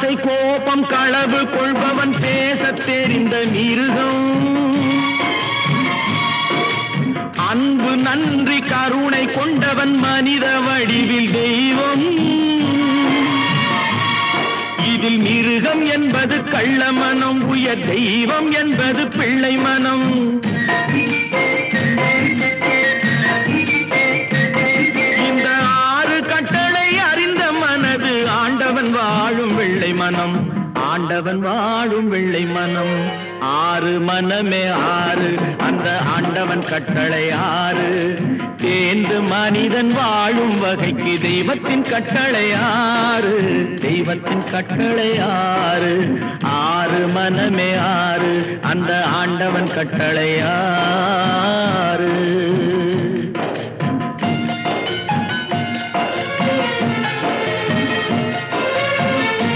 ஆசை கோபம் களவு கொள்பவன் பேசத் தெரிந்த மிருகம். அன்பு நன்றி கருணை கொண்டவன் மனித வடிவில் தெய்வம். இதில் மிருகம் என்பது கள்ள மனம், உயர் தெய்வம் என்பது பிள்ளை மனம். இந்த 6 கட்டளை அறிந்த மனது ஆண்டவன் வாழும் வெள்ளை மனம், ஆண்டவன் வாழும் வெள்ளை மனம். 6 மனமே 6, அந்த ஆண்டவன் கட்டளை 6. தேர்ந்து மனிதன் வாழும் வகைக்கு தெய்வத்தின் கட்டளை 6, தெய்வத்தின் கட்டளை 6. 6 மனமே 6, அந்த ஆண்டவன் கட்டளை 6.